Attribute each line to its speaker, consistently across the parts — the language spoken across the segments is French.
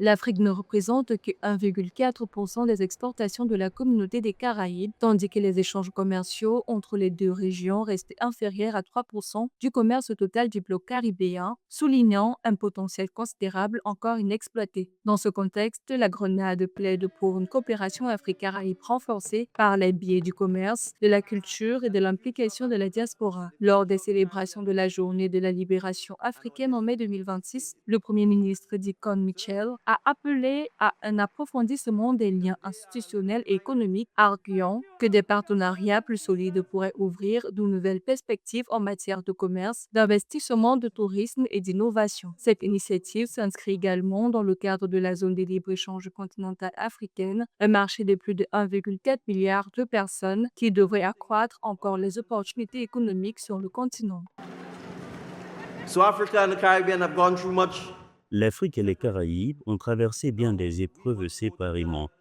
Speaker 1: L'Afrique ne représente que 1,4% des exportations de la communauté des Caraïbes, tandis que les échanges commerciaux entre les deux régions restent inférieurs à 3% du commerce total du bloc caribéen, soulignant un potentiel considérable encore inexploité. Dans ce contexte, la Grenade plaide pour une coopération Afrique-Caraïbes renforcée par les biais du commerce, de la culture et de l'implication de la diaspora. Lors des célébrations de la Journée de la libération africaine en mai 2026, le Premier ministre Dicon Mitchell a appelé à un approfondissement des liens institutionnels et économiques, arguant que des partenariats plus solides pourraient ouvrir de nouvelles perspectives en matière de commerce, d'investissement, de tourisme et d'innovation. Cette initiative s'inscrit également dans le cadre de la zone de libre-échange continentale africaine, un marché de plus de 1,4 milliard de personnes qui devrait accroître encore les opportunités économiques sur le continent.
Speaker 2: So Africa and the Caribbean have gone through much.
Speaker 3: L'Afrique et les Caraïbes ont traversé bien des épreuves séparément.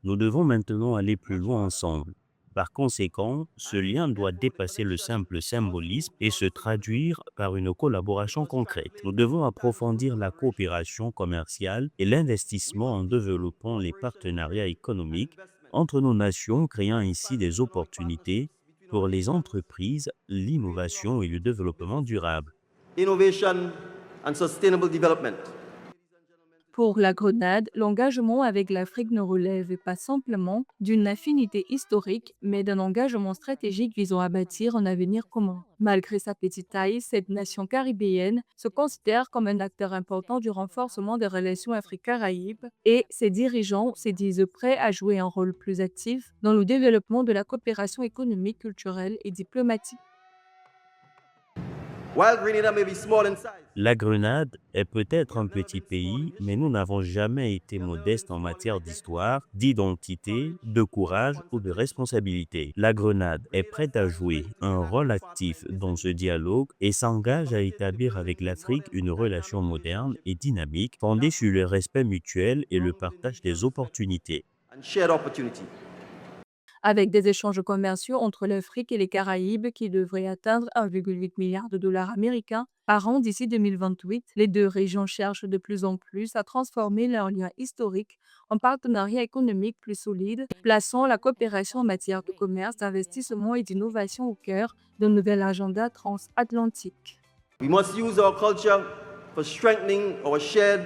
Speaker 3: Nous devons maintenant aller plus loin ensemble. Par conséquent, ce lien doit dépasser le simple symbolisme et se traduire par une collaboration concrète. Nous devons approfondir la coopération commerciale et l'investissement en développant les partenariats économiques entre nos nations, créant ainsi des opportunités pour les entreprises, l'innovation et le développement durable.
Speaker 2: Innovation and sustainable development.
Speaker 1: Pour la Grenade, l'engagement avec l'Afrique ne relève pas simplement d'une affinité historique, mais d'un engagement stratégique visant à bâtir un avenir commun. Malgré sa petite taille, cette nation caribéenne se considère comme un acteur important du renforcement des relations Afrique-Caraïbes et ses dirigeants se disent prêts à jouer un rôle plus actif dans le développement de la coopération économique, culturelle et diplomatique.
Speaker 2: While Grenada may be small in size,
Speaker 3: La Grenade est peut-être un petit pays, mais nous n'avons jamais été modestes en matière d'histoire, d'identité, de courage ou de responsabilité. La Grenade est prête à jouer un rôle actif dans ce dialogue et s'engage à établir avec l'Afrique une relation moderne et dynamique fondée sur le respect mutuel et le partage des opportunités.
Speaker 2: and shared opportunity.
Speaker 1: Avec des échanges commerciaux entre l'Afrique et les Caraïbes qui devraient atteindre 1,8 milliard de dollars américains par an d'ici 2028, les deux régions cherchent de plus en plus à transformer leurs liens historiques en partenariats économiques plus solides, plaçant la coopération en matière de commerce, d'investissement et d'innovation au cœur d'un nouvel agenda transatlantique.
Speaker 2: We must use our culture for strengthening our shared.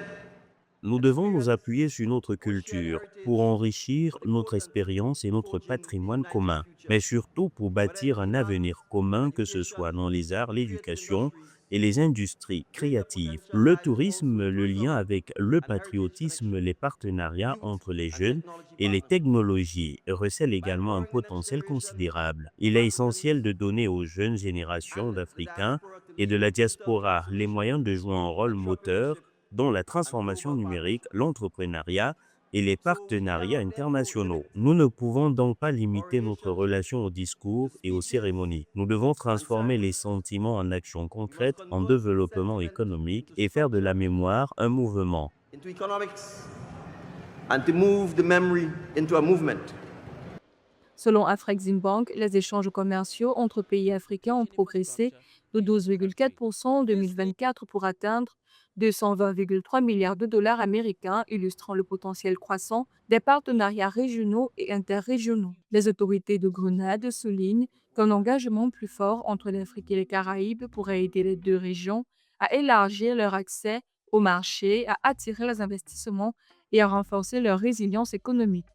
Speaker 3: Nous devons nous appuyer sur notre culture pour enrichir notre expérience et notre patrimoine commun, mais surtout pour bâtir un avenir commun, que ce soit dans les arts, l'éducation et les industries créatives. Le tourisme, le lien avec le patriotisme, les partenariats entre les jeunes et les technologies recèlent également un potentiel considérable. Il est essentiel de donner aux jeunes générations d'Africains et de la diaspora les moyens de jouer un rôle moteur dans la transformation numérique, l'entrepreneuriat et les partenariats internationaux. Nous ne pouvons donc pas limiter notre relation aux discours et aux cérémonies. Nous devons transformer les sentiments en actions concrètes, en développement économique et faire de la mémoire un mouvement.
Speaker 2: Into economics and to move the memory into a movement.
Speaker 1: Selon Afreximbank, les échanges commerciaux entre pays africains ont progressé de 12,4% en 2024 pour atteindre 220,3 milliards de dollars américains, illustrant le potentiel croissant des partenariats régionaux et interrégionaux. Les autorités de Grenade soulignent qu'un engagement plus fort entre l'Afrique et les Caraïbes pourrait aider les deux régions à élargir leur accès au marché, à attirer les investissements et à renforcer leur résilience économique.